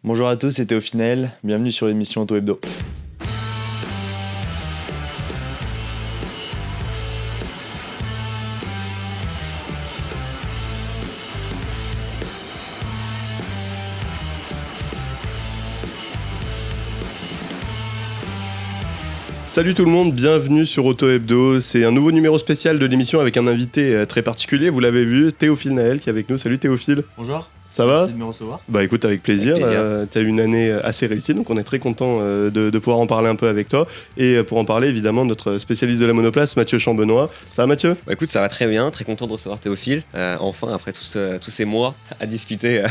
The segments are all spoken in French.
Bonjour à tous, c'était au final. Bienvenue sur l'émission Auto Hebdo. Salut tout le monde, bienvenue sur Auto Hebdo. C'est un nouveau numéro spécial de l'émission avec un invité très particulier. Vous l'avez vu, Théophile Naël qui est avec nous. Salut Théophile. Bonjour. Ça va ? Merci de me recevoir. Bah écoute, avec plaisir. Tu as eu une année assez réussie, donc on est très content de pouvoir en parler un peu avec toi. Et pour en parler, évidemment, notre spécialiste de la monoplace, Mathieu Chambenois. Ça va Mathieu ? Bah écoute, ça va très bien, très content de recevoir Théophile. Enfin, après tous ces mois à discuter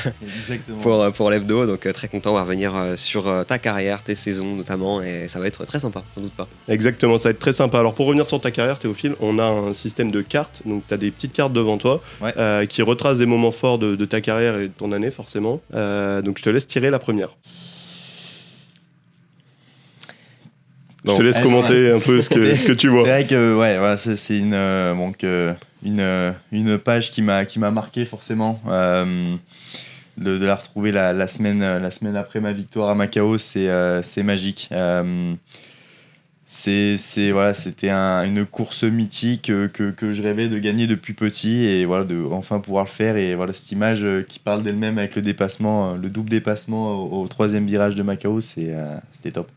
pour l'hebdo, donc très content de revenir sur ta carrière, tes saisons notamment, et ça va être très sympa, sans doute pas. Exactement, ça va être très sympa. Alors pour revenir sur ta carrière, Théophile, on a un système de cartes, donc tu as des petites cartes devant toi qui retracent des moments forts de ta carrière et de ton année forcément. Donc je te laisse tirer la première. Je te laisse commenter un peu ce que tu vois. C'est vrai que c'est une page qui m'a marqué forcément. De la retrouver la semaine après ma victoire à Macao, c'est magique. C'était une course mythique que je rêvais de gagner depuis petit et voilà, de enfin pouvoir le faire. Et voilà, cette image qui parle d'elle-même avec le dépassement, le double dépassement au troisième virage de Macao, c'était top.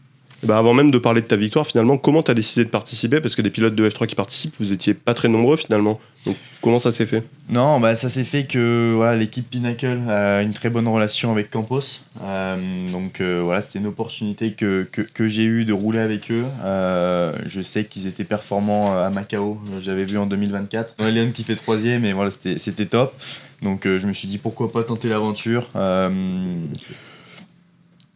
Bah avant même de parler de ta victoire, finalement, comment tu as décidé de participer ? Parce que des pilotes de F3 qui participent, vous étiez pas très nombreux finalement. Donc comment ça s'est fait ? Non, ça s'est fait que voilà, l'équipe Pinnacle a une très bonne relation avec Campos. C'était une opportunité que j'ai eue de rouler avec eux. Je sais qu'ils étaient performants à Macao. J'avais vu en 2024. Léon qui fait 3e, et voilà, c'était top. Donc je me suis dit pourquoi pas tenter l'aventure.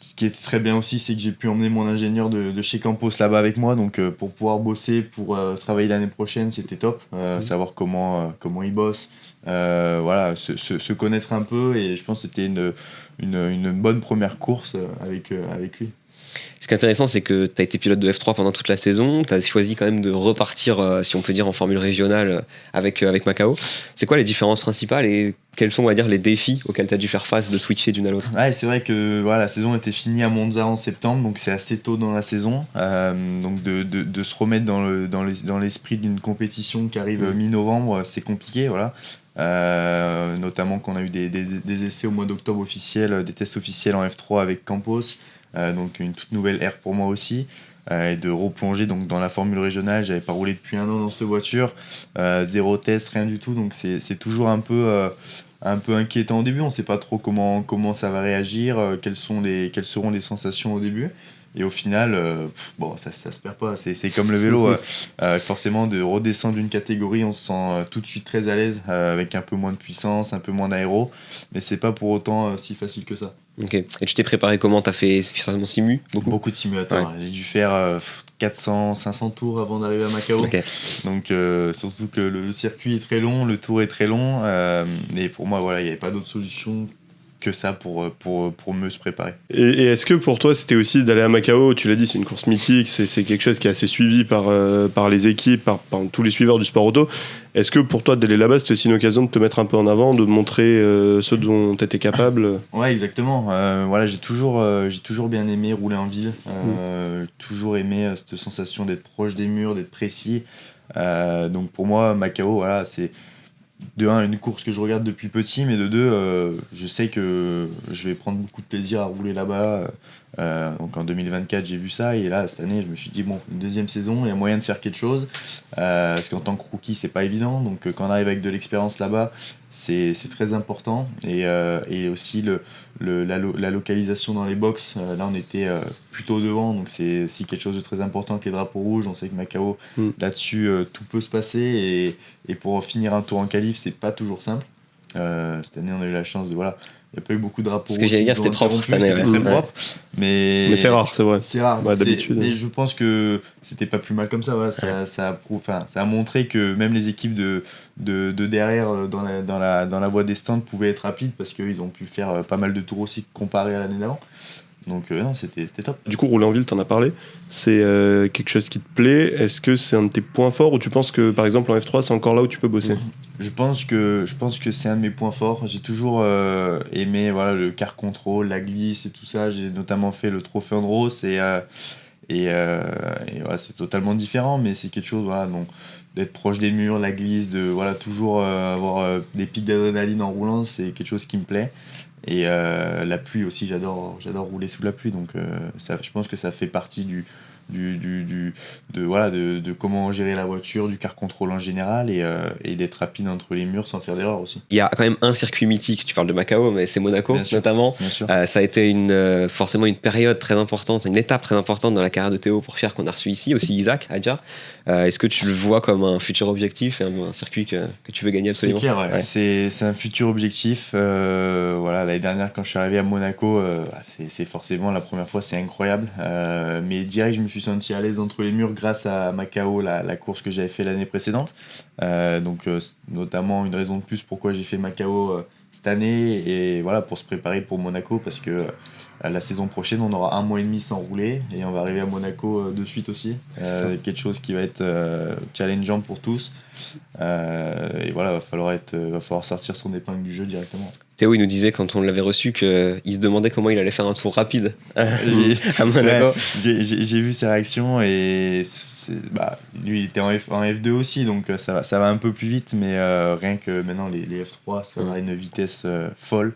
Ce qui était très bien aussi, c'est que j'ai pu emmener mon ingénieur de chez Campos là-bas avec moi, donc pour pouvoir bosser, pour travailler l'année prochaine, c'était top. Savoir comment il bosse, se connaître un peu, et je pense que c'était une bonne première course avec lui. Ce qui est intéressant, c'est que tu as été pilote de F3 pendant toute la saison, tu as choisi quand même de repartir, si on peut dire, en formule régionale avec Macao. C'est quoi les différences principales et quels sont, on va dire, les défis auxquels tu as dû faire face de switcher d'une à l'autre ? Ouais, c'est vrai que voilà, la saison était finie à Monza en septembre, donc c'est assez tôt dans la saison. Donc de se remettre dans l'esprit d'une compétition qui arrive mi-novembre, c'est compliqué, voilà. Notamment qu'on a eu des essais au mois d'octobre officiels, des tests officiels en F3 avec Campos. Donc une toute nouvelle ère pour moi aussi, et de replonger donc dans la formule régionale. J'avais pas roulé depuis 1 an dans cette voiture, 0 test, rien du tout, donc c'est toujours un peu inquiétant au début. On sait pas trop comment ça va réagir, quelles seront les sensations au début. Et au final, ça se perd pas. C'est comme le vélo. Forcément, de redescendre d'une catégorie, on se sent tout de suite très à l'aise, avec un peu moins de puissance, un peu moins d'aéro. Mais c'est pas pour autant si facile que ça. Ok. Et tu t'es préparé comment ? T'as fait certainement simu ? Beaucoup de simulateurs. Ouais. J'ai dû faire 400, 500 tours avant d'arriver à Macao. Okay. Donc, surtout que le circuit est très long, le tour est très long. Mais pour moi, voilà, il n'y avait pas d'autre solution que ça pour mieux se préparer. Et est-ce que pour toi c'était aussi d'aller à Macao ? Tu l'as dit, c'est une course mythique, c'est quelque chose qui est assez suivi par les équipes, par tous les suiveurs du sport auto. Est-ce que pour toi d'aller là-bas c'était aussi une occasion de te mettre un peu en avant, de montrer ce dont tu étais capable ? Ouais, exactement. J'ai toujours bien aimé rouler en ville, toujours aimé cette sensation d'être proche des murs, d'être précis. Donc pour moi Macao, voilà, c'est de 1, une course que je regarde depuis petit, mais de 2, je sais que je vais prendre beaucoup de plaisir à rouler là-bas. Donc en 2024, j'ai vu ça, et là, cette année, je me suis dit, bon, une deuxième saison, il y a moyen de faire quelque chose. Parce qu'en tant que rookie, c'est pas évident. Donc quand on arrive avec de l'expérience là-bas, c'est très important. Et aussi la localisation dans les box, là, on était plutôt devant, donc c'est aussi quelque chose de très important avec les drapeaux rouges. On sait que Macao, là-dessus, tout peut se passer. Et pour finir un tour en qualif, c'est pas toujours simple. Cette année, on a eu la chance de... Voilà, il n'y a pas eu beaucoup de drapeaux rouges. Ce que j'allais dire, c'était propre cette année. C'était très propre. Mais c'est rare, c'est vrai. C'est rare. Ouais, d'habitude. Mais je pense que c'était pas plus mal comme ça. Voilà. Ça a montré que même les équipes de derrière, dans la voie des stands, pouvaient être rapides, parce qu'ils ont pu faire pas mal de tours aussi comparé à l'année d'avant. Donc non, c'était top. Du coup, rouler en ville, t'en as parlé. C'est quelque chose qui te plaît. Est-ce que c'est un de tes points forts ou tu penses que, par exemple, en F3, c'est encore là où tu peux bosser? Je pense que c'est un de mes points forts. J'ai toujours aimé voilà, le car control, la glisse et tout ça. J'ai notamment fait le trophée Andros et voilà, c'est totalement différent, mais c'est quelque chose voilà, donc, d'être proche des murs, la glisse, de voilà, toujours avoir des pics d'adrénaline en roulant, c'est quelque chose qui me plaît. Et la pluie aussi, j'adore rouler sous la pluie, donc ça, je pense que ça fait partie de comment gérer la voiture, du car control en général et d'être rapide entre les murs sans faire d'erreur aussi. Il y a quand même un circuit mythique, tu parles de Macao, mais c'est Monaco Bien sûr, notamment. bien sûr. Ça a été forcément une période très importante, une étape très importante dans la carrière de Théo Pourchaire qu'on a reçu ici, aussi Isaac Adja. Est-ce que tu le vois comme un futur objectif et un circuit que tu veux gagner absolument? C'est clair, ouais. C'est un futur objectif. Voilà, l'année dernière, quand je suis arrivé à Monaco, c'est forcément la première fois, c'est incroyable. Mais direct, je me suis senti à l'aise entre les murs grâce à Macao, la course que j'avais fait l'année précédente. Donc, notamment une raison de plus pourquoi j'ai fait Macao cette année et voilà, pour se préparer pour Monaco parce que la saison prochaine, on aura 1 mois et demi sans rouler et on va arriver à Monaco de suite aussi. Quelque chose qui va être challengeant pour tous. Et voilà, va falloir sortir son épingle du jeu directement. Théo, il nous disait quand on l'avait reçu qu'il se demandait comment il allait faire un tour rapide à Monaco. Ouais, j'ai vu ses réactions et lui il était en F2 aussi, donc ça va un peu plus vite, mais rien que maintenant les F3, ça va à une vitesse folle.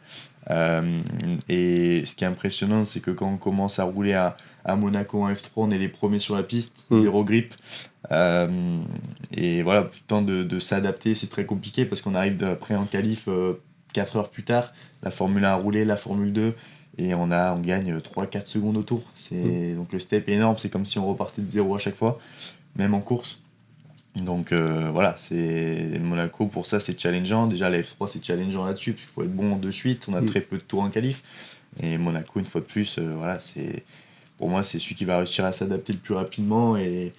Et ce qui est impressionnant, c'est que quand on commence à rouler à Monaco en F3, on est les premiers sur la piste, zéro grip. Et voilà, le temps de s'adapter, c'est très compliqué parce qu'on arrive après en qualif 4 heures plus tard, la Formule 1 a roulé, la Formule 2, et on gagne 3-4 secondes au tour. Donc le step est énorme, c'est comme si on repartait de zéro à chaque fois, même en course. Donc voilà, c'est Monaco pour ça c'est challengeant. Déjà la F3 c'est challengeant là-dessus parce qu'il faut être bon de suite, on a très peu de tours en qualif. Et Monaco une fois de plus, voilà, pour moi c'est celui qui va réussir à s'adapter le plus rapidement et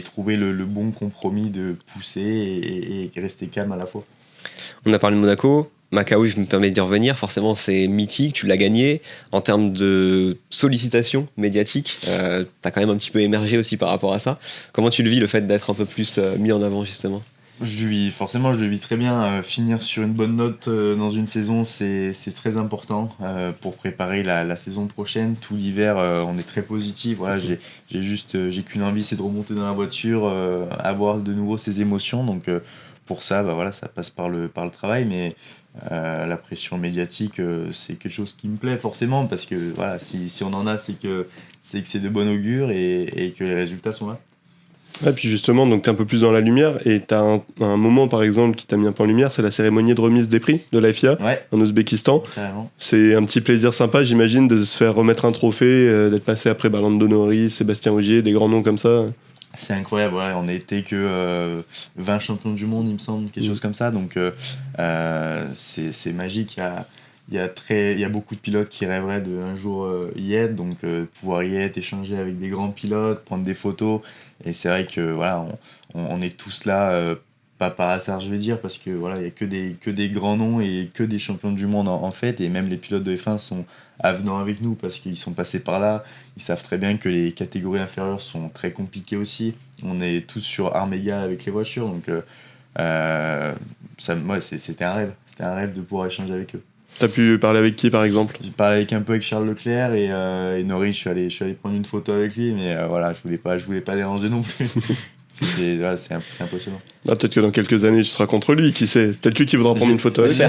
trouver le bon compromis de pousser et rester calme à la fois. On a parlé de Monaco. Macao, je me permets d'y revenir, forcément c'est mythique, tu l'as gagné. En termes de sollicitation médiatique, t'as quand même un petit peu émergé aussi par rapport à ça. Comment tu le vis, le fait d'être un peu plus mis en avant justement? Je le vis très bien. Finir sur une bonne note dans une saison, c'est très important pour préparer la saison prochaine. Tout l'hiver, on est très positif. Voilà, j'ai qu'une envie, c'est de remonter dans la voiture, avoir de nouveau ces émotions. Donc pour ça, voilà, ça passe par le travail, mais la pression médiatique, c'est quelque chose qui me plaît forcément parce que voilà, si on en a, c'est que c'est de bon augure et que les résultats sont là. Et puis justement, donc tu es un peu plus dans la lumière et tu as un moment par exemple qui t'a mis un peu en lumière, c'est la cérémonie de remise des prix de la FIA en Ouzbékistan. Carrément. C'est un petit plaisir sympa, j'imagine, de se faire remettre un trophée, d'être passé après Lando Norris, Sébastien Ogier, des grands noms comme ça. C'est incroyable, ouais. On n'a été que 20 champions du monde, il me semble, quelque chose comme ça. Donc c'est magique. Il y a beaucoup de pilotes qui rêveraient d'un jour y être, donc pouvoir y être, échanger avec des grands pilotes, prendre des photos. Et c'est vrai que voilà, on est tous là, pas par hasard je vais dire, parce que voilà, il n'y a que des grands noms et que des champions du monde en fait. Et même les pilotes de F1 sont avenants avec nous parce qu'ils sont passés par là. Ils savent très bien que les catégories inférieures sont très compliquées aussi. On est tous sur armes égales avec les voitures, donc c'était un rêve. C'était un rêve de pouvoir échanger avec eux. T'as pu parler avec qui par exemple? J'ai parlé un peu avec Charles Leclerc et Norris, je suis allé prendre une photo avec lui, mais voilà, je voulais pas déranger non plus. C'est impressionnant. Ah, peut-être que dans quelques années tu seras contre lui, qui sait? Peut-être lui qui voudra prendre une photo avec toi.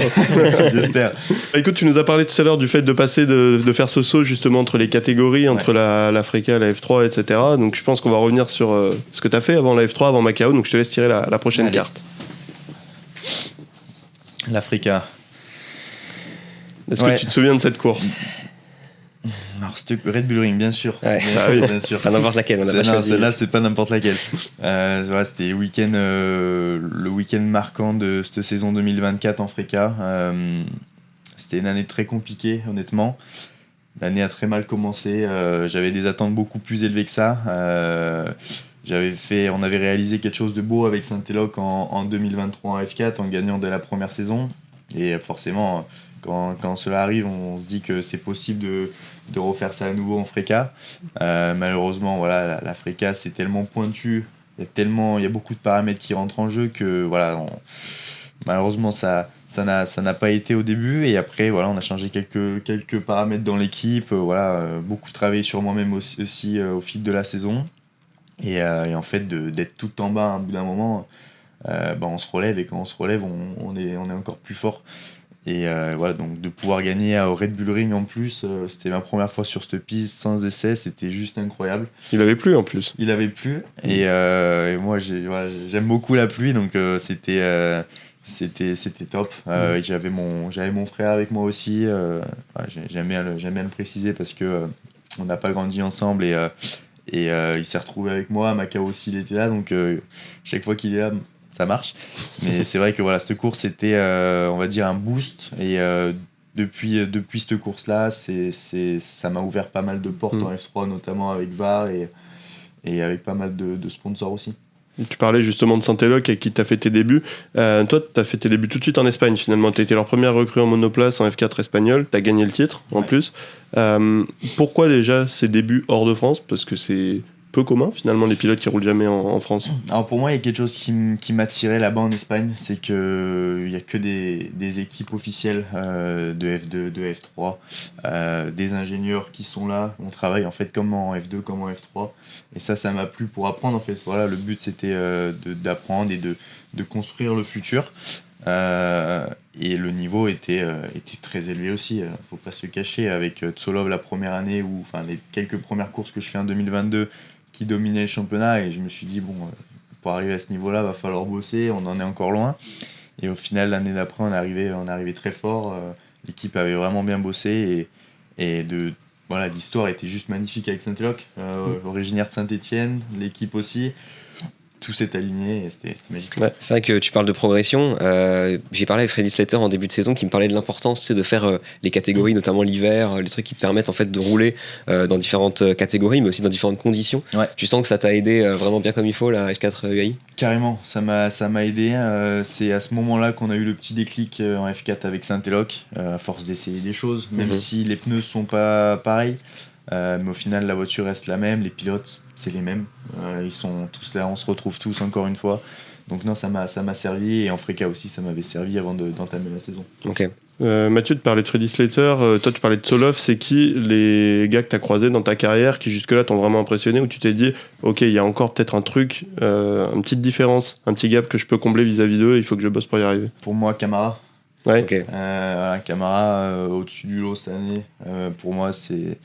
J'espère. Écoute, tu nous as parlé tout à l'heure du fait de passer, de faire ce saut justement entre les catégories, entre la Freca, la F3, etc. Donc je pense qu'on va revenir sur ce que tu as fait avant la F3, avant Macao, donc je te laisse tirer la prochaine carte. L'Africa. Est-ce que tu te souviens de cette course? Alors, c'était Red Bull Ring, bien sûr. Ouais. Bien sûr. Pas n'importe laquelle, on a pas choisi. Celle-là, c'est pas n'importe laquelle. Voilà, c'était le week-end marquant de cette saison 2024 en Freca. C'était une année très compliquée, honnêtement. L'année a très mal commencé. J'avais des attentes beaucoup plus élevées que ça. On avait réalisé quelque chose de beau avec Saint-Eloc en 2023 en F4 en gagnant dès la première saison. Et forcément, quand cela arrive, on se dit que c'est possible de refaire ça à nouveau en FRECA. Malheureusement, voilà, la FRECA, c'est tellement pointu, il y a beaucoup de paramètres qui rentrent en jeu que voilà, malheureusement, ça n'a pas été au début. Et après, voilà, on a changé quelques paramètres dans l'équipe. Beaucoup travaillé sur moi-même aussi au fil de la saison. Et en fait, d'être tout en bas à un bout d'un moment, on se relève. Et quand on se relève, on est encore plus fort. Et voilà, donc de pouvoir gagner au Red Bull Ring en plus, c'était ma première fois sur cette piste sans essai, c'était juste incroyable. Il avait plu en plus. Il avait plu. Et moi, j'aime beaucoup la pluie, donc c'était top. J'avais mon frère avec moi aussi. J'aime bien le préciser parce que on n'a pas grandi ensemble et il s'est retrouvé avec moi. Macao aussi, il était là, donc chaque fois qu'il est là, ça marche. Mais c'est vrai que voilà, cette course c'était, on va dire, un boost. Et depuis cette course-là, ça m'a ouvert pas mal de portes en F3, notamment avec VAR et avec pas mal de sponsors aussi. Tu parlais justement de Saint-Eloque avec qui tu as fait tes débuts. Toi, tu as fait tes débuts tout de suite en Espagne finalement. Tu as été leur première recrue en monoplace en F4 espagnol. Tu as gagné le titre en plus. Pourquoi déjà ces débuts hors de France ? Parce que c'est peu commun finalement les pilotes qui roulent jamais en France. Alors pour moi, il y a quelque chose qui m'attirait là-bas en Espagne, c'est qu'il n'y a que des équipes officielles de F2, de F3, des ingénieurs qui sont là. On travaille en fait comme en F2, comme en F3. Et ça m'a plu pour apprendre en fait. Voilà, le but c'était d'apprendre et de construire le futur. Et le niveau était très élevé aussi, faut pas se le cacher, avec Tsolov la première année, les quelques premières courses que je fais en 2022 qui dominaient le championnat, et je me suis dit pour arriver à ce niveau-là, va falloir bosser, on en est encore loin. Et au final, l'année d'après, on est arrivé très fort, l'équipe avait vraiment bien bossé, l'histoire était juste magnifique avec Saint-Eloque, originaire de Saint-Etienne, l'équipe aussi. Tout s'est aligné et c'était magique. Ouais, c'est vrai que tu parles de progression. J'ai parlé avec Freddy Slater en début de saison qui me parlait de l'importance de faire les catégories, notamment l'hiver, les trucs qui te permettent en fait de rouler dans différentes catégories, mais aussi dans différentes conditions. Ouais. Tu sens que ça t'a aidé vraiment bien comme il faut, la F4 UAI ? Carrément, ça m'a aidé. C'est à ce moment-là qu'on a eu le petit déclic en F4 avec Saint-Eloque, à force d'essayer des choses, même si les pneus sont pas pareils. Mais au final, la voiture reste la même, les pilotes, c'est les mêmes. Ils sont tous là, on se retrouve tous encore une fois. Donc non, ça m'a servi, et en FRECA aussi, ça m'avait servi avant d'entamer la saison. Ok. Mathieu, tu parlais de Freddy Slater, toi tu parlais de Tsolov. C'est qui les gars que tu as croisés dans ta carrière qui jusque-là t'ont vraiment impressionné, où tu t'es dit ok, il y a encore peut-être un truc, une petite différence, un petit gap que je peux combler vis-à-vis d'eux, il faut que je bosse pour y arriver? Pour moi, Camara. Ouais. Ok. Camara, au-dessus du lot cette année, pour moi, c'est...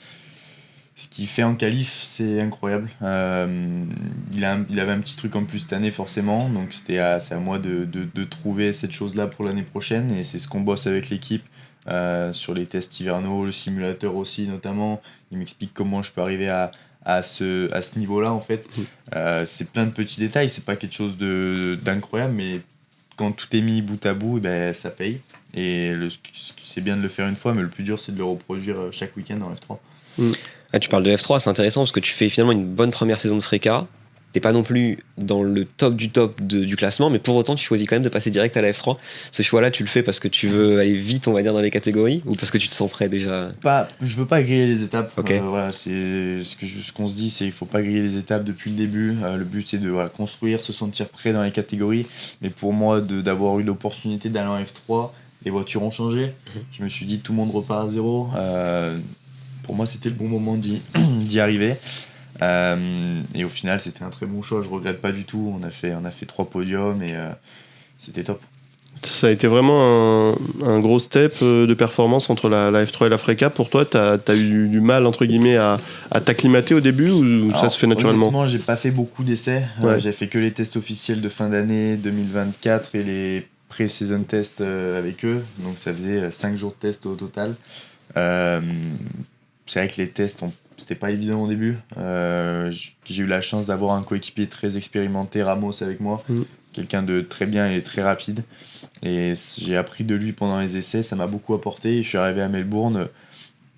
Ce qu'il fait en qualif, c'est incroyable. Il avait un petit truc en plus cette année, forcément. Donc c'est à moi de trouver cette chose-là pour l'année prochaine. Et c'est ce qu'on bosse avec l'équipe sur les tests hivernaux, le simulateur aussi notamment. Il m'explique comment je peux arriver à ce niveau-là en fait. C'est plein de petits détails. C'est pas quelque chose d'incroyable, mais quand tout est mis bout à bout, ça paye. Et c'est bien de le faire une fois, mais le plus dur, c'est de le reproduire chaque week-end en F3. Ah, tu parles de F3, c'est intéressant parce que tu fais finalement une bonne première saison de FRECA. T'es pas non plus dans le top du top du classement, mais pour autant tu choisis quand même de passer direct à la F3. Ce choix-là, tu le fais parce que tu veux aller vite, on va dire, dans les catégories, ou parce que tu te sens prêt déjà? Je veux pas griller les étapes. Okay. Voilà, c'est ce qu'on se dit, c'est qu'il faut pas griller les étapes depuis le début. Le but c'est de construire, se sentir prêt dans les catégories. Mais pour moi, d'avoir eu l'opportunité d'aller en F3, les voitures ont changé. Je me suis dit tout le monde repart à zéro. Pour moi, c'était le bon moment d'y arriver. Et au final, c'était un très bon choix. Je regrette pas du tout. On a fait 3 podiums et c'était top. Ça a été vraiment un gros step de performance entre la F3 et la FRECA. Pour toi, t'as eu du mal, entre guillemets, à t'acclimater au début, ou ça se fait naturellement? Honnêtement, j'ai pas fait beaucoup d'essais. Ouais. J'ai fait que les tests officiels de fin d'année 2024 et les pré-season tests avec eux. Donc ça faisait 5 jours de tests au total. C'est vrai que les tests, c'était pas évident au début. J'ai eu la chance d'avoir un coéquipier très expérimenté, Ramos, avec moi. Quelqu'un de très bien et très rapide. Et j'ai appris de lui pendant les essais, ça m'a beaucoup apporté. Je suis arrivé à Melbourne,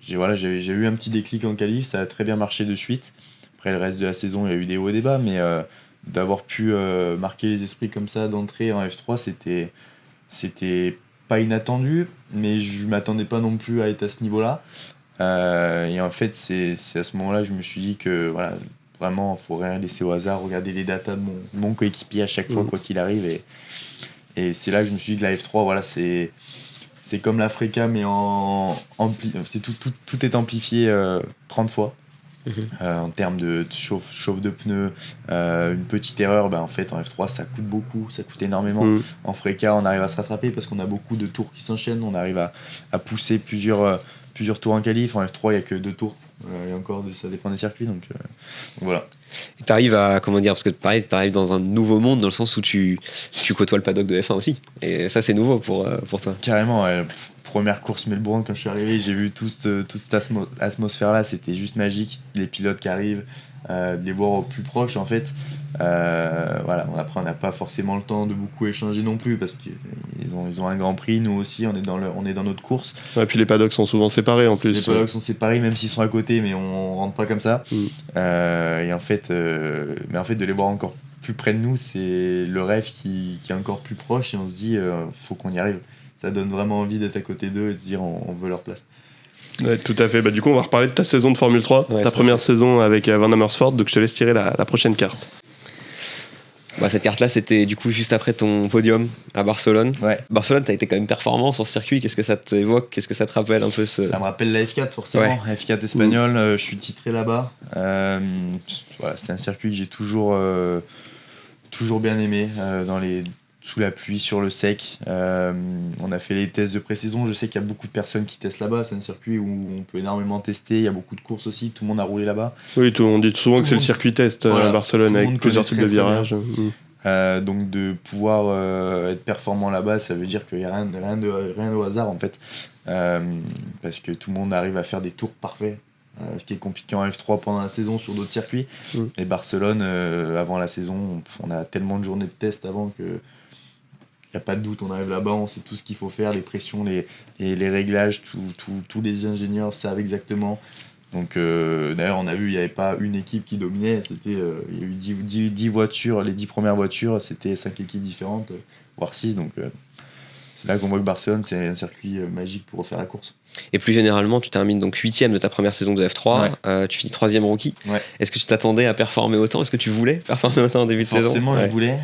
j'ai eu un petit déclic en qualif, ça a très bien marché de suite. Après le reste de la saison, il y a eu des hauts et des bas, mais d'avoir pu marquer les esprits comme ça d'entrée en F3, c'était pas inattendu, mais je m'attendais pas non plus à être à ce niveau-là. Et en fait, c'est à ce moment-là que je me suis dit que voilà, vraiment, il faut rien laisser au hasard, regarder les datas de mon coéquipier à chaque fois, quoi qu'il arrive. Et c'est là que je me suis dit que la F3, voilà, c'est comme l'Africa, mais tout est amplifié 30 fois. En termes de chauffe de pneus, une petite erreur, en fait en F3 ça coûte beaucoup, ça coûte énormément. En Freca on arrive à se rattraper parce qu'on a beaucoup de tours qui s'enchaînent, on arrive à pousser plusieurs tours en qualif. En F3 il n'y a que 2 tours, et encore ça dépend des circuits, donc voilà. Et t'arrives à, comment dire, parce que pareil, t'arrives dans un nouveau monde dans le sens où tu côtoies le paddock de F1 aussi, et ça c'est nouveau pour toi. Carrément, ouais. Première course Melbourne, quand je suis arrivé, j'ai vu toute cette atmosphère-là, c'était juste magique. Les pilotes qui arrivent, de les voir au plus proche, en fait. Voilà. Après, on n'a pas forcément le temps de beaucoup échanger non plus, parce qu'ils ont un Grand Prix. Nous aussi, on est dans notre course. Et puis les paddocks sont souvent séparés en plus. Les paddocks sont séparés, même s'ils sont à côté, mais on rentre pas comme ça. Et en fait, de les voir encore plus près de nous, c'est le rêve qui est encore plus proche, et on se dit, faut qu'on y arrive. Ça donne vraiment envie d'être à côté d'eux et de se dire on veut leur place. Ouais, tout à fait. Du coup, on va reparler de ta saison de Formule 3, ta première saison avec Van Amersfoort, donc je te laisse tirer la prochaine carte. Cette carte-là, c'était du coup juste après ton podium à Barcelone. Ouais. Barcelone, t'as été quand même performant sur ce circuit. Qu'est-ce que ça t'évoque? Qu'est-ce que ça te rappelle un peu Ça me rappelle la F4 forcément. Ouais. F4 espagnol, je suis titré là-bas. C'était un circuit que j'ai toujours bien aimé, sous la pluie, sur le sec. On a fait les tests de pré-saison. Je sais qu'il y a beaucoup de personnes qui testent là-bas. C'est un circuit où on peut énormément tester. Il y a beaucoup de courses aussi. Tout le monde a roulé là-bas. Oui, on dit souvent que c'est le circuit test à Barcelone avec plusieurs types de virages. Donc de pouvoir être performant là-bas, ça veut dire qu'il n'y a rien au hasard en fait. Parce que tout le monde arrive à faire des tours parfaits. Ce qui est compliqué en F3 pendant la saison sur d'autres circuits. Et Barcelone, avant la saison, on a tellement de journées de test avant que il n'y a pas de doute, on arrive là-bas, on sait tout ce qu'il faut faire, les pressions, les réglages, tous les ingénieurs savent exactement. Donc d'ailleurs on a vu, il n'y avait pas une équipe qui dominait, il y a eu 10 voitures, les 10 premières voitures, c'était 5 équipes différentes, voire 6, donc c'est là qu'on voit que Barcelone c'est un circuit magique pour refaire la course. Et plus généralement, tu termines donc 8ème de ta première saison de F3, tu finis 3ème rookie. Ouais. Est-ce que tu t'attendais à performer autant? Est-ce que tu voulais performer autant en début de saison? Forcément, je voulais,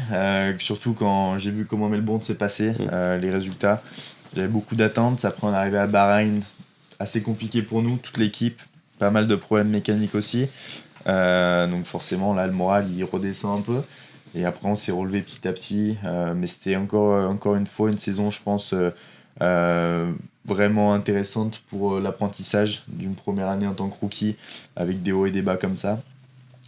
surtout quand j'ai vu comment Melbourne s'est passé, les résultats. J'avais beaucoup d'attentes. Après, on est arrivé à Bahreïn, assez compliqué pour nous, toute l'équipe, pas mal de problèmes mécaniques aussi. Donc forcément, là, le moral, il redescend un peu. Et après, on s'est relevé petit à petit. Mais c'était encore une fois une saison, je pense, vraiment intéressante pour l'apprentissage d'une première année en tant que rookie, avec des hauts et des bas comme ça.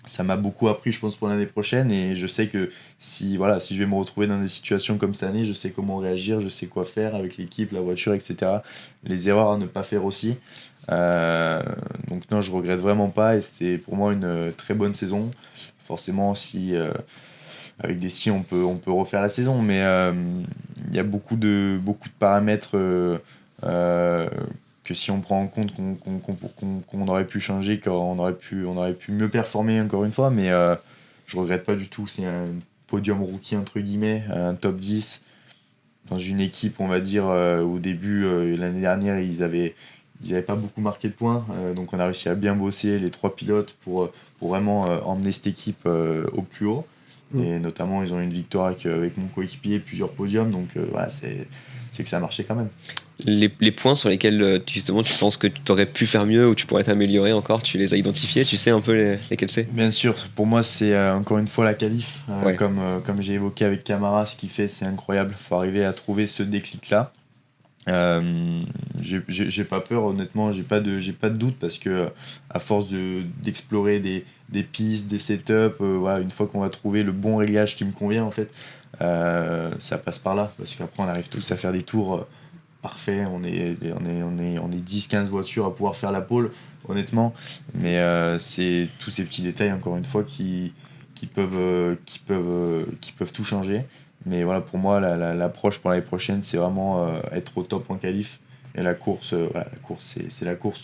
Ça m'a beaucoup appris, je pense, pour l'année prochaine, et je sais que si je vais me retrouver dans des situations comme cette année, je sais comment réagir, je sais quoi faire avec l'équipe, la voiture, etc. Les erreurs à ne pas faire aussi. Donc non, je regrette vraiment pas, et c'était pour moi une très bonne saison. Forcément, avec des si on peut refaire la saison, mais il y a beaucoup de paramètres que si on prend en compte qu'on aurait pu changer, qu'on aurait pu mieux performer encore une fois, mais je regrette pas du tout. C'est un podium rookie entre guillemets, un top 10 dans une équipe, on va dire, au début l'année dernière ils avaient pas beaucoup marqué de points, donc on a réussi à bien bosser les 3 pilotes pour vraiment emmener cette équipe au plus haut. Et notamment ils ont eu une victoire avec mon coéquipier, plusieurs podiums, donc voilà, c'est que ça a marché quand même. Les points sur lesquels justement tu penses que tu aurais pu faire mieux ou tu pourrais t'améliorer encore, tu les as identifiés, tu sais un peu lesquels c'est? Bien sûr, pour moi c'est encore une fois la qualif, comme j'ai évoqué avec Camara, ce qu'il fait c'est incroyable, il faut arriver à trouver ce déclic là. J'ai pas peur, honnêtement, j'ai pas de doute, parce que à force d'explorer des pistes, des setups, voilà, une fois qu'on va trouver le bon réglage qui me convient en fait, ça passe par là, parce qu'après on arrive tous à faire des tours parfaits, on est 10-15 voitures à pouvoir faire la pole, honnêtement, mais c'est tous ces petits détails encore une fois qui peuvent tout changer. Mais voilà, pour moi, l'approche pour l'année prochaine, c'est vraiment être au top en qualif. Et la course, c'est la course.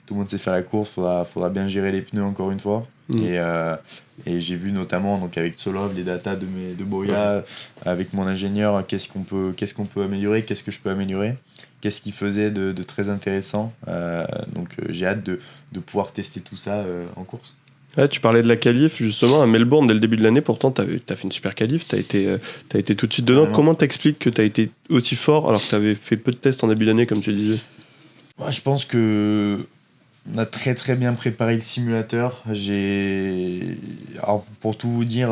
Tout tout le monde sait faire la course, faudra bien gérer les pneus encore une fois. Et j'ai vu notamment donc avec Solov les datas de Boya, avec mon ingénieur, qu'est-ce qu'on peut améliorer, qu'est-ce que je peux améliorer, qu'est-ce qu'il faisait de très intéressant. Donc j'ai hâte de pouvoir tester tout ça en course. Ouais, tu parlais de la qualif justement à Melbourne dès le début de l'année, pourtant tu as fait une super qualif, tu as été tout de suite dedans. Comment t'expliques que tu as été aussi fort alors que tu avais fait peu de tests en début d'année comme tu disais? Moi, je pense que on a très très bien préparé le simulateur. Alors, pour tout vous dire,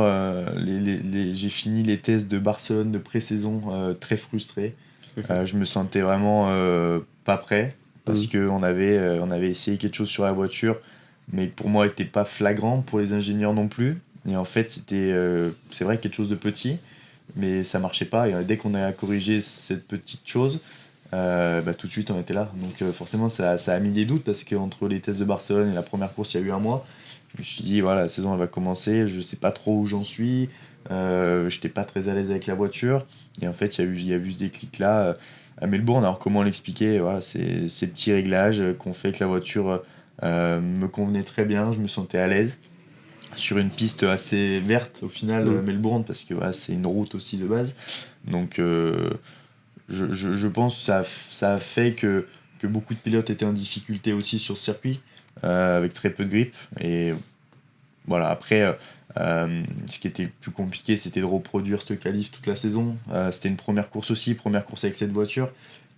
j'ai fini les tests de Barcelone de pré-saison très frustré. Je me sentais vraiment pas prêt parce qu'on avait essayé quelque chose sur la voiture, mais pour moi, n'était pas flagrant, pour les ingénieurs non plus. Et en fait, c'est vrai, quelque chose de petit, mais ça marchait pas. Et dès qu'on a corrigé cette petite chose, tout de suite on était là. Donc forcément ça a mis des doutes parce qu'entre les tests de Barcelone et la première course il y a eu un mois. Je me suis dit voilà, la saison elle va commencer, je sais pas trop où j'en suis, j'étais pas très à l'aise avec la voiture et en fait il y a eu ce déclic là à Melbourne. Alors comment l'expliquer, voilà, ces petits réglages qu'on fait que la voiture me convenait très bien, je me sentais à l'aise sur une piste assez verte au final. Melbourne, parce que voilà, c'est une route aussi de base, donc je pense que ça a fait que beaucoup de pilotes étaient en difficulté aussi sur ce circuit, avec très peu de grip. Et voilà, après, ce qui était plus compliqué, c'était de reproduire ce qualif toute la saison. C'était une première course aussi, première course avec cette voiture.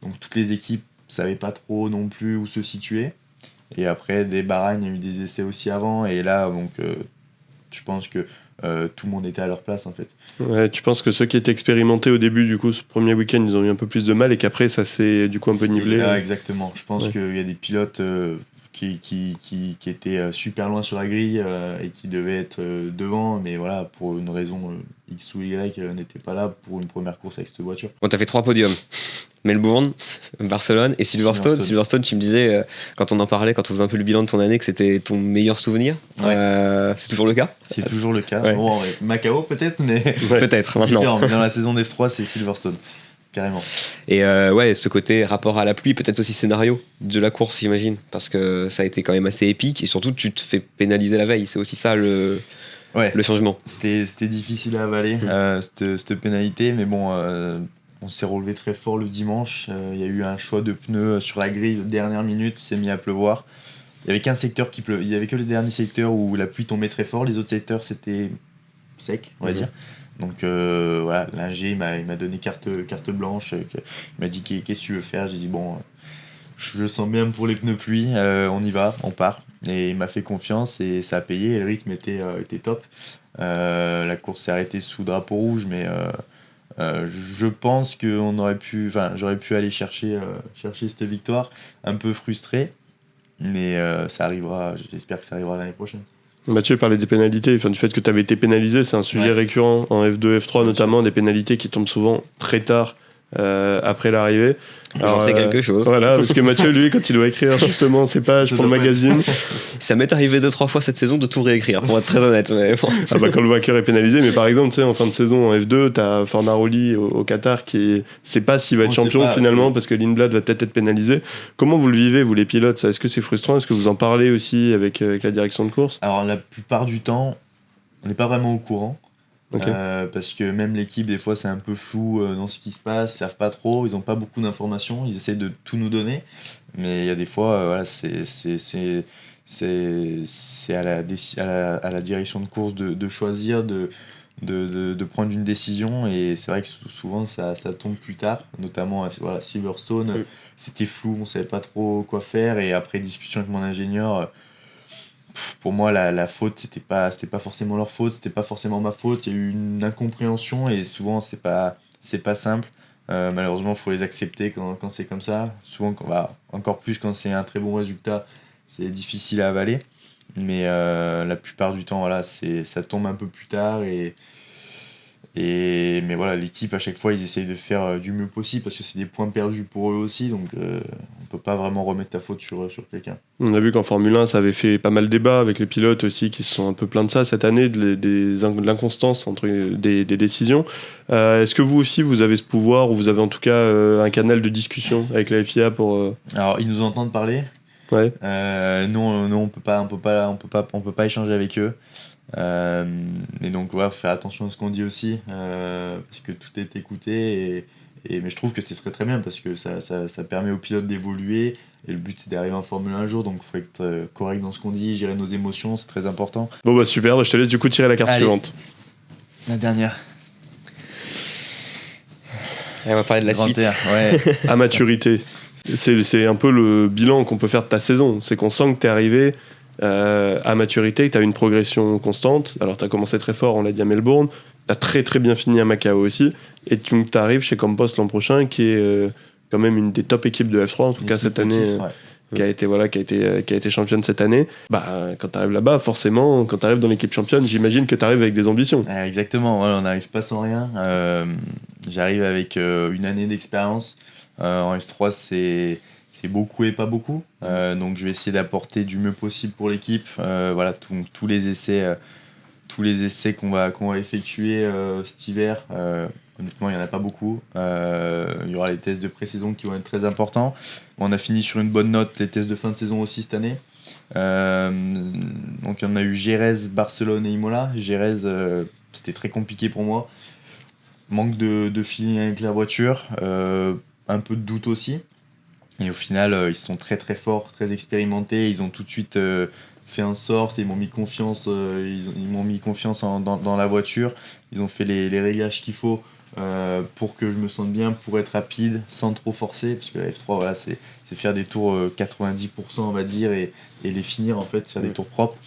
Donc toutes les équipes ne savaient pas trop non plus où se situer. Et après, des Bahreïn, il y a eu des essais aussi avant. Et là, donc, je pense que tout le monde était à leur place en fait. Ouais, tu penses que ceux qui étaient expérimentés au début, du coup, ce premier week-end, ils ont eu un peu plus de mal et qu'après, ça s'est du coup un peu nivelé? Exactement. Je pense qu'il y a des pilotes qui étaient super loin sur la grille et qui devaient être devant, mais voilà, pour une raison X ou Y, n'étaient pas là pour une première course avec cette voiture. Bon, t'as fait 3 podiums. Melbourne, Barcelone et Silverstone. Silverstone, tu me disais, quand on en parlait, quand on faisait un peu le bilan de ton année, que c'était ton meilleur souvenir. Ouais. C'est toujours le cas? C'est toujours le cas. Ouais. Bon, Macao peut-être, mais peut-être maintenant. Dans la saison d'F3, c'est Silverstone. Carrément. Et ce côté rapport à la pluie, peut-être aussi scénario de la course, j'imagine, parce que ça a été quand même assez épique et surtout tu te fais pénaliser la veille. C'est aussi ça le changement. C'était difficile à avaler, cette pénalité, mais bon, on s'est relevé très fort le dimanche. Il y a eu un choix de pneus sur la grille de dernière minute, il s'est mis à pleuvoir. Il y avait qu'un secteur qui pleuvait, il y avait que le dernier secteur où la pluie tombait très fort, les autres secteurs c'était sec, on va dire. Donc voilà, l'ingé il m'a donné carte blanche, il m'a dit qu'est-ce que tu veux faire, j'ai dit bon, je sens bien pour les pneus pluie, on y va, on part. Et il m'a fait confiance et ça a payé, et le rythme était top. La course s'est arrêtée sous drapeau rouge, mais je pense que j'aurais pu aller chercher cette victoire, un peu frustré, mais ça arrivera, j'espère que ça arrivera l'année prochaine. Mathieu parlait des pénalités, du fait que tu avais été pénalisé, c'est un sujet récurrent en F2, F3 notamment, des pénalités qui tombent souvent très tard après l'arrivée. J'en sais quelque chose. Voilà, parce que Mathieu, lui, quand il doit écrire justement ses pages pour le magazine... Ça m'est arrivé 2-3 fois cette saison de tout réécrire, pour être très honnête. Mais bon. Quand le vainqueur est pénalisé, mais par exemple, tu sais, en fin de saison en F2, t'as Fornaroli au Qatar qui sait pas s'il va être champion finalement, parce que Lindblad va peut-être être pénalisé. Comment vous le vivez, vous les pilotes, ça? Est-ce que c'est frustrant? Est-ce que vous en parlez aussi avec la direction de course? Alors la plupart du temps, on n'est pas vraiment au courant. Okay. Parce que même l'équipe des fois c'est un peu flou dans ce qui se passe, ils savent pas trop, ils ont pas beaucoup d'informations, ils essaient de tout nous donner, mais il y a des fois voilà, c'est à la direction de course de choisir, de prendre une décision, et c'est vrai que souvent ça tombe plus tard, notamment voilà, Silverstone, c'était flou, on savait pas trop quoi faire, et après discussion avec mon ingénieur, pour moi la faute c'était pas forcément leur faute, c'était pas forcément ma faute, il y a eu une incompréhension et souvent c'est pas simple, malheureusement il faut les accepter quand c'est comme ça, souvent encore plus quand c'est un très bon résultat, c'est difficile à avaler, mais la plupart du temps voilà, ça tombe un peu plus tard, mais voilà, l'équipe à chaque fois ils essayent de faire du mieux possible parce que c'est des points perdus pour eux aussi, donc on peut pas vraiment remettre ta faute sur quelqu'un. On a vu qu'en Formule 1 ça avait fait pas mal débat avec les pilotes aussi qui se sont un peu plaints de ça cette année, de l'inconstance entre des décisions. Est-ce que vous aussi vous avez ce pouvoir, ou vous avez en tout cas un canal de discussion avec la FIA pour... Alors ils nous entendent parler, Ouais. Nous, on peut pas échanger avec eux. Et donc, ouais, faut faire attention à ce qu'on dit aussi, parce que tout est écouté. Mais je trouve que c'est très très bien parce que ça permet aux pilotes d'évoluer. Et le but, c'est d'arriver en Formule 1 un jour. Donc, il faut être correct dans ce qu'on dit, gérer nos émotions, c'est très important. Bon, bah super, je te laisse du coup tirer la carte Allez. suivante. La dernière. Et on va parler de la Grand suite. air, ouais. À maturité. C'est un peu le bilan qu'on peut faire de ta saison. C'est qu'on sent que tu es arrivé à maturité, que tu as une progression constante. Alors, tu as commencé très fort, on l'a dit à Melbourne. Tu as très très bien fini à Macao aussi. Et tu arrives chez Campos l'an prochain, qui est quand même une des top équipes de F3, en tout cas cette année. Ouais. Qui a été championne cette année. Bah, quand tu arrives là-bas, forcément, quand tu arrives dans l'équipe championne, j'imagine que tu arrives avec des ambitions. Exactement, ouais, on n'arrive pas sans rien. J'arrive avec une année d'expérience. En S3, c'est beaucoup et pas beaucoup. Donc je vais essayer d'apporter du mieux possible pour l'équipe. Voilà, tous les essais qu'on va effectuer cet hiver. Honnêtement, il n'y en a pas beaucoup. Il y aura les tests de pré-saison qui vont être très importants. On a fini sur une bonne note, les tests de fin de saison aussi cette année. Donc on a eu Jerez, Barcelone et Imola. Jerez, c'était très compliqué pour moi. Manque de feeling avec la voiture, un peu de doute aussi. Et au final, ils sont très très forts, très expérimentés. Ils ont tout de suite fait en sorte, ils m'ont mis confiance, ils m'ont mis confiance dans la voiture. Ils ont fait les réglages qu'il faut pour que je me sente bien, pour être rapide, sans trop forcer. Parce que la F3, voilà, c'est faire des tours 90%, on va dire, et les finir en fait, faire des tours propres.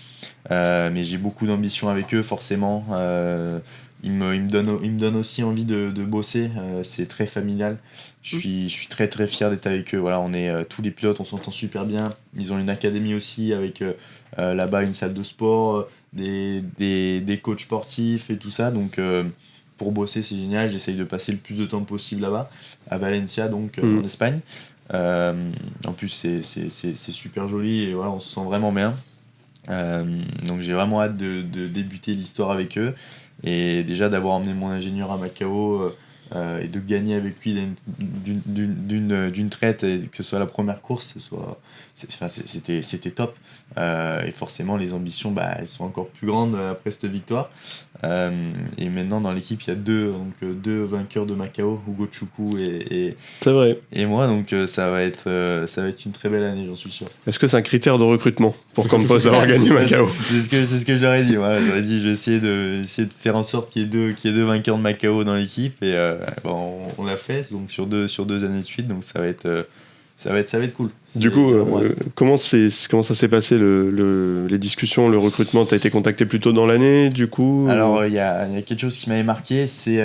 Mais j'ai beaucoup d'ambition avec eux, forcément. Ils me donnent aussi envie de bosser. C'est très familial. Je suis très très fier d'être avec eux. Voilà, on est tous les pilotes, on s'entend super bien. Ils ont une académie aussi avec là-bas une salle de sport, des coachs sportifs et tout ça. Donc pour bosser, c'est génial. J'essaye de passer le plus de temps possible là-bas, à Valencia, donc en Espagne. En plus, c'est super joli et voilà, on se sent vraiment bien. Donc j'ai vraiment hâte de débuter l'histoire avec eux et déjà d'avoir emmené mon ingénieur à Macao et de gagner avec lui d'une traite et que ce soit la première course, c'était top. Et forcément les ambitions elles sont encore plus grandes après cette victoire. Et maintenant dans l'équipe il y a deux vainqueurs de Macao, Hugo Chukwu C'est vrai. et moi, donc ça va être une très belle année, j'en suis sûr. Est-ce que c'est un critère de recrutement pour Campos d'avoir gagné Macao? C'est ce que je leur ai dit. Voilà, j'aurais dit, je vais essayer de faire en sorte qu'il y ait deux vainqueurs de Macao dans l'équipe. Et on l'a fait, donc sur deux années de suite. Donc ça va être cool. Du coup, comment ça s'est passé les discussions, le recrutement? T'as été contacté plus tôt dans l'année, du coup? Alors, il y a quelque chose qui m'avait marqué, c'est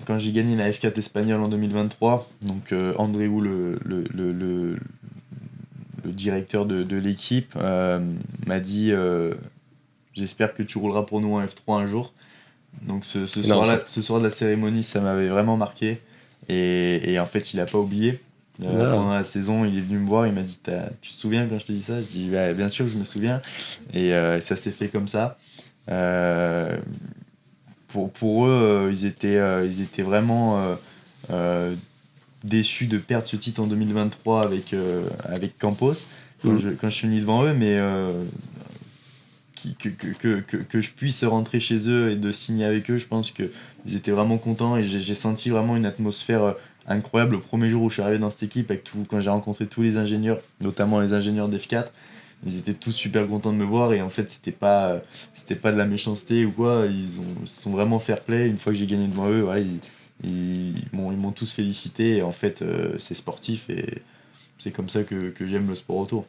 quand j'ai gagné la F4 espagnole en 2023. Donc, Andreu, le directeur de l'équipe, m'a dit j'espère que tu rouleras pour nous en F3 un jour. Donc, ce soir de la cérémonie, ça m'avait vraiment marqué. Et en fait, il n'a pas oublié. Pendant la saison, il est venu me voir, il m'a dit tu te souviens quand je te dis ça? Je dis bien sûr que je me souviens. Et ça s'est fait comme ça. Pour eux, ils étaient vraiment déçus de perdre ce titre en 2023 avec Campos quand je suis venu devant eux, mais que je puisse rentrer chez eux et de signer avec eux, je pense qu'ils étaient vraiment contents et j'ai senti vraiment une atmosphère incroyable le premier jour où je suis arrivé dans cette équipe, quand j'ai rencontré tous les ingénieurs, notamment les ingénieurs d'F4. Ils étaient tous super contents de me voir et en fait c'était pas de la méchanceté ou quoi, ils sont vraiment fair play. Une fois que j'ai gagné devant eux, voilà, ils m'ont tous félicité et en fait c'est sportif et c'est comme ça que j'aime le sport auto.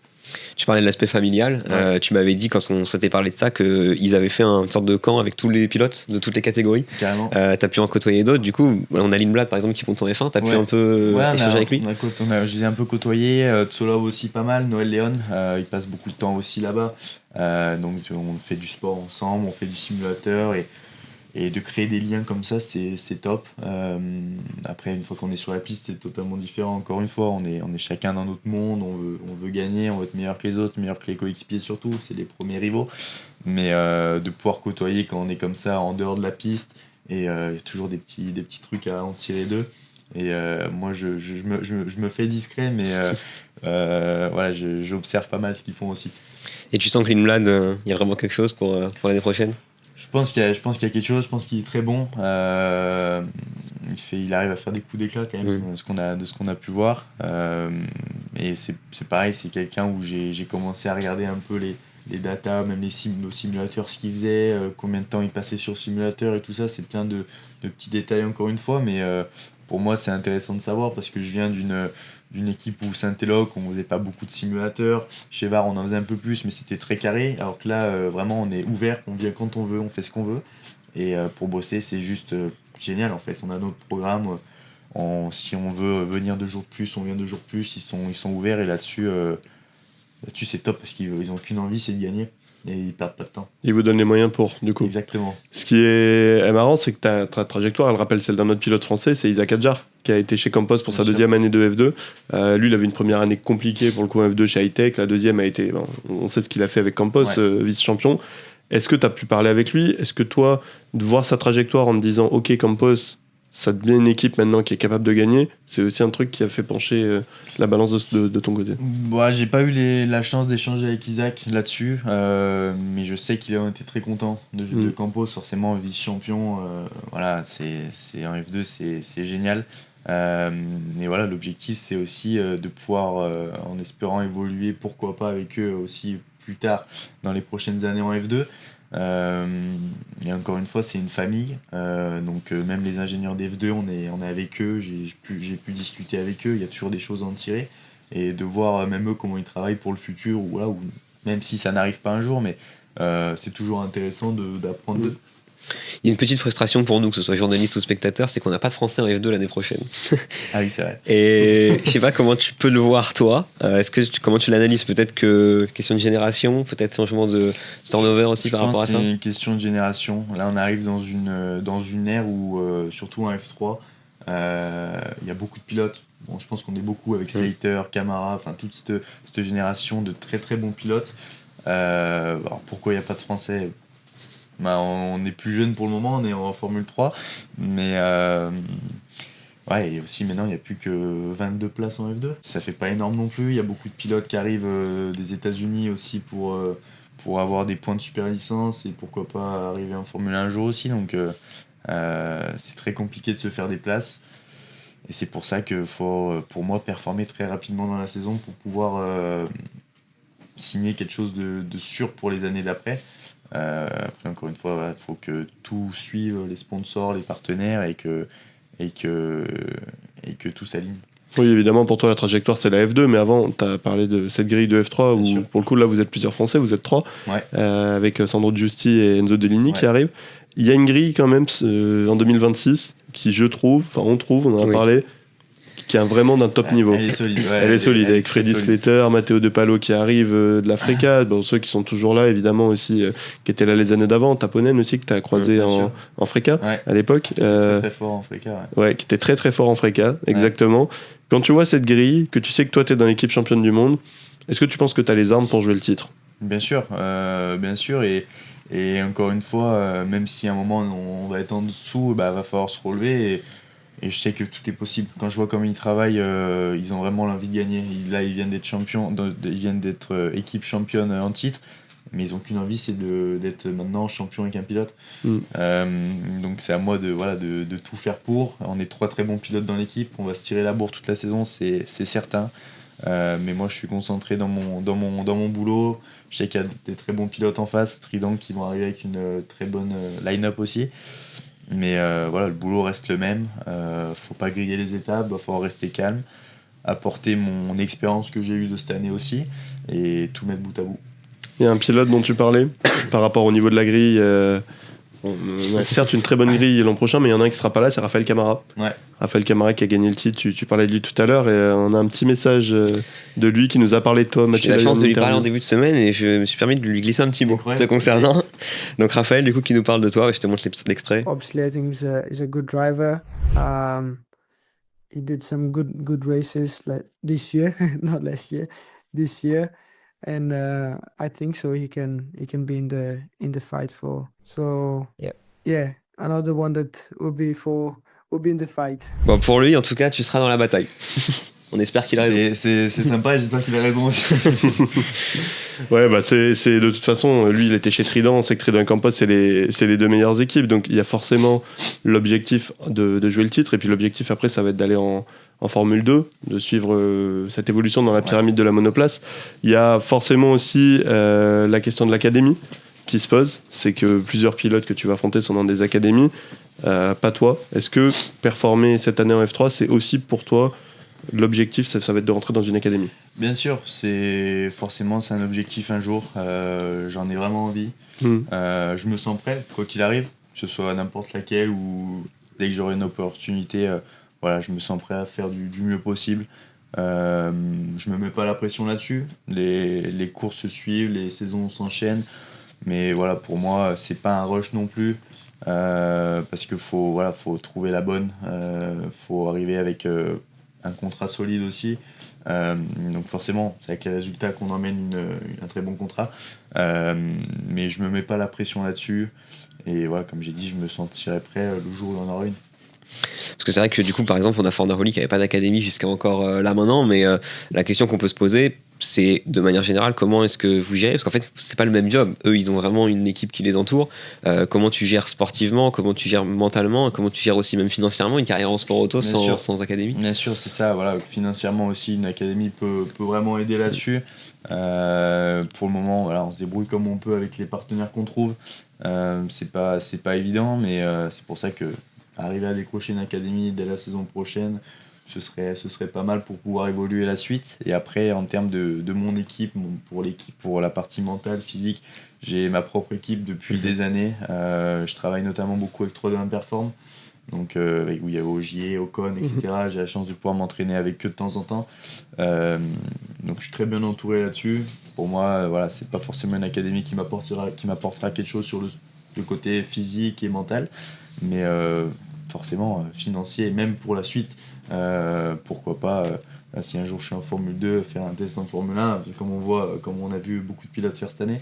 Tu parlais de l'aspect familial. Ouais. Tu m'avais dit, quand on s'était parlé de ça, qu'ils avaient fait une sorte de camp avec tous les pilotes de toutes les catégories. Carrément. T'as pu en côtoyer d'autres. Du coup, on a Lindblad, par exemple, qui monte en F1. T'as pu un peu échanger avec lui? Je les ai un peu côtoyés. Tsolov aussi pas mal. Noël Léon, il passe beaucoup de temps aussi là-bas. Donc on fait du sport ensemble, on fait du simulateur et de créer des liens comme ça, c'est top. Après, une fois qu'on est sur la piste, c'est totalement différent. Encore une fois, on est chacun dans notre monde, on veut gagner, on veut être meilleur que les autres, meilleur que les coéquipiers surtout, c'est les premiers rivaux. Mais de pouvoir côtoyer quand on est comme ça en dehors de la piste, et il y a toujours des petits trucs à en tirer d'eux. Et moi, je me fais discret, mais voilà, j'observe pas mal ce qu'ils font aussi. Et tu sens que Lindblad, il y a vraiment quelque chose pour l'année prochaine? Je pense qu'il y a quelque chose, je pense qu'il est très bon. Il arrive à faire des coups d'éclat quand même, de ce qu'on a pu voir. Et c'est pareil, c'est quelqu'un où j'ai commencé à regarder un peu les datas, même nos simulateurs, ce qu'ils faisaient, combien de temps ils passaient sur le simulateur et tout ça. C'est plein de petits détails encore une fois, mais pour moi c'est intéressant de savoir parce que je viens d'une équipe où Saint-Éloque, on faisait pas beaucoup de simulateurs. Chez VAR, on en faisait un peu plus, mais c'était très carré. Alors que là, vraiment, on est ouvert, on vient quand on veut, on fait ce qu'on veut. Et pour bosser, c'est juste génial en fait. On a notre programme. Si on veut venir 2 jours de plus, on vient 2 jours de plus. Ils sont ouverts et là-dessus c'est top parce qu'ils ont qu'une envie, c'est de gagner. Et ils perdent pas de temps. Ils vous donnent les moyens pour, du coup. Exactement. Ce qui est marrant, c'est que ta trajectoire, elle rappelle celle d'un autre pilote français, c'est Isaac Adjar, qui a été chez Campos pour sa deuxième année de F2. Lui, il avait une première année compliquée pour le coup en F2 chez Hightech. La deuxième a été, on sait ce qu'il a fait avec Campos, vice-champion. Est-ce que tu as pu parler avec lui? Est-ce que toi, de voir sa trajectoire en te disant, ok, Campos, ça devient une équipe maintenant qui est capable de gagner, c'est aussi un truc qui a fait pencher la balance de ton côté? J'ai pas eu la chance d'échanger avec Isaac là-dessus, mais je sais qu'il a été très content de Campos, forcément vice-champion. Voilà, c'est en F2, c'est génial. Et voilà, l'objectif c'est aussi de pouvoir, en espérant évoluer, pourquoi pas avec eux aussi plus tard dans les prochaines années en F2. Et encore une fois, c'est une famille, donc même les ingénieurs d'F2, on est avec eux, j'ai pu discuter avec eux, il y a toujours des choses à en tirer, et de voir même eux comment ils travaillent pour le futur, ou voilà, ou même si ça n'arrive pas un jour, mais c'est toujours intéressant d'apprendre d'eux. Il y a une petite frustration pour nous, que ce soit journaliste ou spectateur, c'est qu'on n'a pas de français en F2 l'année prochaine. Ah oui, c'est vrai. Et je sais pas comment tu peux le voir, toi. Comment tu l'analyses? Peut-être que question de génération, peut-être changement de turnover aussi par rapport à ça? C'est une question de génération. Là, on arrive dans une ère où, surtout en F3, il y a beaucoup de pilotes. Bon, je pense qu'on est beaucoup avec Slater, Camara, enfin toute cette génération de très très bons pilotes. Alors pourquoi il n'y a pas de Français? On est plus jeune pour le moment, on est en Formule 3, mais et aussi maintenant il n'y a plus que 22 places en F2. Ça fait pas énorme non plus, il y a beaucoup de pilotes qui arrivent des États-Unis aussi pour avoir des points de super licence et pourquoi pas arriver en Formule 1 un jour aussi, donc c'est très compliqué de se faire des places. Et c'est pour ça qu'il faut, pour moi, performer très rapidement dans la saison pour pouvoir signer quelque chose de sûr pour les années d'après. Après, encore une fois, il faut que tout suive, les sponsors, les partenaires, et que tout s'aligne. Oui, évidemment, pour toi, la trajectoire, c'est la F2, mais avant, tu as parlé de cette grille de F3 où, pour le coup, là, vous êtes plusieurs Français, vous êtes 3, avec Sandro Giusti et Enzo Deligny qui arrivent. Il y a une grille quand même en 2026 qui, on en a parlé, qui est vraiment d'un top niveau. Elle est solide. Elle est solide, avec Freddy Slater, Matteo De Palo qui arrive de l'Africa, ceux qui sont toujours là, évidemment, aussi, qui étaient là les années d'avant. Taponen aussi, que tu as croisé en Freca à l'époque. Qui était très fort en Freca. Qui était très très fort en Freca, exactement. Quand tu vois cette grille, que tu sais que toi, tu es dans l'équipe championne du monde, est-ce que tu penses que tu as les armes pour jouer le titre? Bien sûr. Et encore une fois, même si à un moment on va être en dessous, va falloir se relever. Et je sais que tout est possible. Quand je vois comment ils travaillent, ils ont vraiment l'envie de gagner. Là, ils viennent d'être champions, ils viennent d'être équipe championne en titre, mais ils n'ont qu'une envie, c'est d'être maintenant champion avec un pilote. Donc c'est à moi de tout faire pour. On est 3 très bons pilotes dans l'équipe, on va se tirer la bourre toute la saison, c'est certain. Mais moi, je suis concentré dans mon boulot. Je sais qu'il y a des très bons pilotes en face, Trident, qui vont arriver avec une très bonne line-up aussi. Mais le boulot reste le même. Faut pas griller les étapes, va falloir rester calme, apporter mon expérience que j'ai eue de cette année aussi, et tout mettre bout à bout. Il y a un pilote dont tu parlais par rapport au niveau de la grille. On a certes une très bonne grille l'an prochain, mais il y en a un qui sera pas là, c'est Raphaël Camara. Raphaël Camara qui a gagné le titre, tu parlais de lui tout à l'heure, et on a un petit message de lui qui nous a parlé de toi, Mathieu. J'ai eu la chance de lui parler en début de semaine et je me suis permis de lui glisser un petit mot te concernant. Donc Raphaël, du coup, qui nous parle de toi, je te montre l'extrait. Obviously, I think he's a good driver. He did some good races like this year, not last year, this year. And I think so he can be in the fight for. So yeah, another one that will be for we'll be in the fight. Bon, pour lui, en tout cas, tu seras dans la bataille. On espère qu'il a raison. C'est sympa et j'espère qu'il a raison aussi. Ouais, bah c'est de toute façon, lui il était chez Trident, on sait que Trident et Campos c'est les deux meilleures équipes, donc il y a forcément l'objectif de jouer le titre, et puis l'objectif après ça va être d'aller en Formule 2, de suivre cette évolution dans la pyramide de la monoplace. Il y a forcément aussi la question de l'académie qui se pose, c'est que plusieurs pilotes que tu vas affronter sont dans des académies, pas toi. Est-ce que performer cette année en F3 c'est aussi pour toi l'objectif, ça va être de rentrer dans une académie? Bien sûr, c'est un objectif un jour. J'en ai vraiment envie. Je me sens prêt, quoi qu'il arrive, que ce soit n'importe laquelle ou dès que j'aurai une opportunité. Voilà, je me sens prêt à faire du mieux possible. Je me mets pas la pression là-dessus. Les courses se suivent, les saisons s'enchaînent. Mais voilà, pour moi, c'est pas un rush non plus. Parce qu'il faut trouver la bonne. Faut arriver avec un contrat solide aussi. Donc forcément, c'est avec les résultats qu'on emmène un très bon contrat. Mais je me mets pas la pression là-dessus. Et voilà, comme j'ai dit, je me sentirai prêt le jour où il y en aura une. Parce que c'est vrai que du coup, par exemple, on a Fornaroli qui n'avait pas d'académie jusqu'à encore là maintenant, mais la question qu'on peut se poser, c'est de manière générale, comment est-ce que vous gérez? Parce qu'en fait, c'est pas le même job. Eux, ils ont vraiment une équipe qui les entoure. Comment tu gères sportivement, comment tu gères mentalement, comment tu gères aussi même financièrement une carrière en sport auto sans académie? Bien sûr, c'est ça. Voilà, financièrement aussi, une académie peut vraiment aider là-dessus. Pour le moment, voilà, on se débrouille comme on peut avec les partenaires qu'on trouve. C'est pas évident, mais c'est pour ça que arriver à décrocher une académie dès la saison prochaine, ce serait pas mal pour pouvoir évoluer la suite. Et après, en termes de mon équipe, pour la partie mentale, physique, j'ai ma propre équipe depuis des années. Je travaille notamment beaucoup avec 3-2-1 Perform, donc où il y a Ogier, Ocon, etc. J'ai la chance de pouvoir m'entraîner avec eux de temps en temps. Donc je suis très bien entouré là-dessus. Pour moi, voilà, c'est pas forcément une académie qui m'apportera quelque chose sur le côté physique et mental, mais forcément financier, et même pour la suite. Pourquoi pas, si un jour je suis en Formule 2, faire un test en Formule 1, comme on a vu beaucoup de pilotes faire cette année,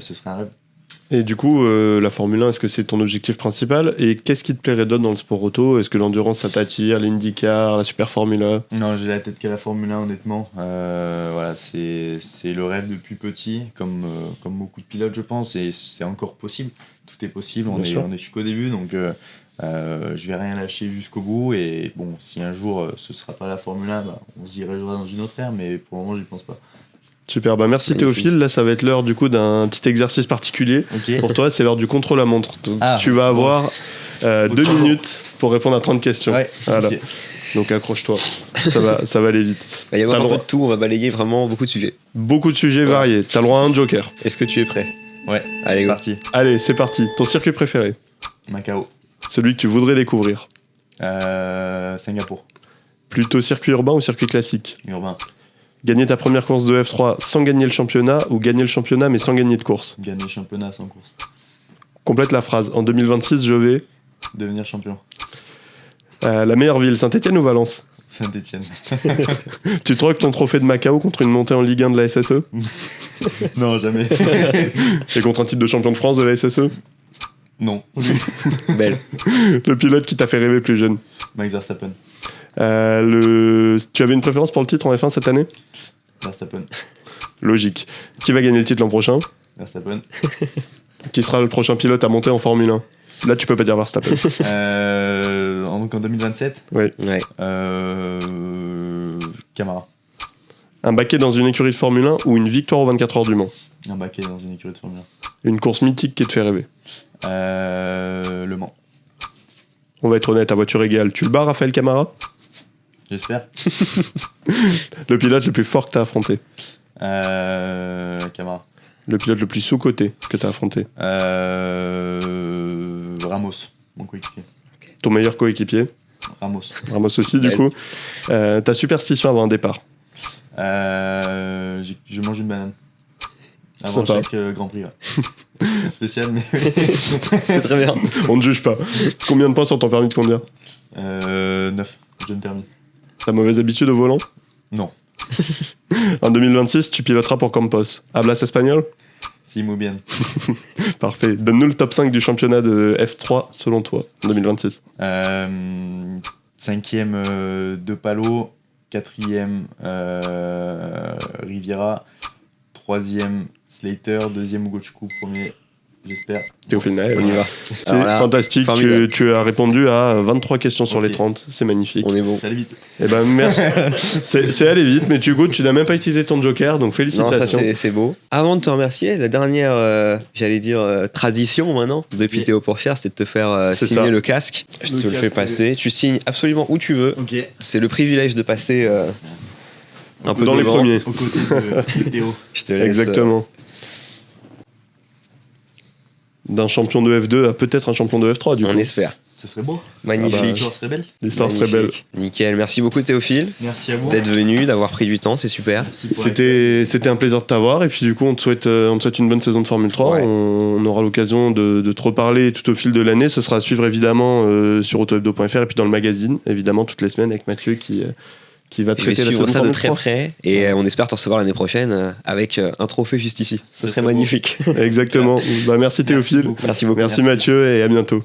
ce serait un rêve. Et du coup, la Formule 1, est-ce que c'est ton objectif principal? Et qu'est-ce qui te plairait d'autre dans le sport auto? Est-ce que l'endurance ça t'attire, l'IndyCar, la Super Formule 1? Non, j'ai la tête qu'à la Formule 1, honnêtement. Voilà, c'est le rêve depuis petit, comme beaucoup de pilotes, je pense, et c'est encore possible. Tout est possible, on est jusqu'au début, donc je vais rien lâcher jusqu'au bout. Et bon, si un jour ce sera pas la Formule 1, on se dirigera dans une autre ère, mais pour le moment, j'y pense pas. Super, merci Théophile. Là, ça va être l'heure du coup d'un petit exercice particulier. Okay. Pour toi, c'est l'heure du contrôle à montre. Donc, tu vas avoir 2 minutes pour répondre à 30 questions. Ouais, voilà. Okay. Donc accroche-toi, ça va aller vite. Il va y avoir un peu de tout, on va balayer vraiment beaucoup de sujets. Beaucoup de sujets variés. T'as le droit à un joker. Est-ce que tu es prêt? Ouais, allez, go. Parti. Allez, c'est parti. Ton circuit préféré? Macao. Celui que tu voudrais découvrir? Singapour. Plutôt circuit urbain ou circuit classique? Urbain. Gagner ta première course de F3 sans gagner le championnat, ou gagner le championnat mais sans gagner de course? Gagner le championnat sans course. Complète la phrase. En 2026, je vais devenir champion. La meilleure ville, Saint-Etienne ou Valence? Saint-Etienne. Tu troques ton trophée de Macao contre une montée en Ligue 1 de la SSE? Non, jamais. Et contre un titre de champion de France de la SSE? Non. Belle. Le pilote qui t'a fait rêver plus jeune? Max Verstappen. Tu avais une préférence pour le titre en F1 cette année? Verstappen. Logique. Qui va gagner le titre l'an prochain? Verstappen. Qui sera le prochain pilote à monter en Formule 1? Là, tu peux pas dire Verstappen. Donc en 2027? Oui. Ouais. Camara. Un baquet dans une écurie de Formule 1 ou une victoire aux 24 heures du Mans? Un baquet dans une écurie de Formule 1. Une course mythique qui te fait rêver? Le Mans. On va être honnête, à voiture égale, tu le bats, Raphaël Camara? J'espère. Le pilote le plus fort que t'as affronté? Camara. Le pilote le plus sous-coté que t'as affronté? Ramos, mon coéquipier. Ton meilleur coéquipier? Ramos aussi, du coup. Ta superstition avant un départ? Je mange une banane. Avant Sympa. chaque Grand Prix. Ouais. C'est spécial, mais... C'est très bien. On ne juge pas. Combien de points sur ton permis de conduire? 9. Jeune permis. Ta mauvaise habitude au volant? Non. En 2026, tu piloteras pour Campos. Hablas espagnol? Estimo bien. Parfait. Donne-nous le top 5 du championnat de F3 selon toi en 2026. 5e De Palo, 4e Riviera, 3e Slater, 2e Ugochukwu, 1er, j'espère. Théophile Naël. On y va. C'est Alors là, fantastique. formidable. Tu as répondu à 23 questions sur les Ok. 30. C'est magnifique. On est bon. Ça allait vite. Eh ben, merci. c'est allé vite, mais Hugo, tu n'as même pas utilisé ton joker, donc Non, ça félicitations. c'est beau. Avant de te remercier, la dernière, j'allais dire, tradition maintenant, depuis Oui. Théo Pourchère, c'est de te faire C'est signer ça. le casque. Je Le te le fais casque, passer. Tu signes absolument où tu veux. Ok. C'est le privilège de passer un peu Dans les devant. premiers. Aux côtés de Théo. Je te laisse, Exactement. D'un champion de F2 à peut-être un champion de F3, du coup. on espère. Ce serait beau. Magnifique. bah, L'histoire serait belle. L'histoire serait belle. Magnifique. Nickel. Merci beaucoup Théophile Merci à vous. d'être venu, d'avoir pris du temps, c'est super. Merci pour C'était un plaisir de t'avoir, et puis du coup on te souhaite une bonne saison de Formule 3. Ouais. On aura l'occasion de te reparler tout au fil de l'année. Ce sera à suivre évidemment sur autohebdo.fr et puis dans le magazine, évidemment toutes les semaines avec Mathieu qui va Je vais traiter la suivre saison ça de Formule très 3. près et on espère te recevoir l'année prochaine avec un trophée juste ici. Ce Ce serait serait beau. magnifique. Exactement. Bah, merci Théophile. beaucoup. Merci beaucoup. Merci Mathieu et à bientôt.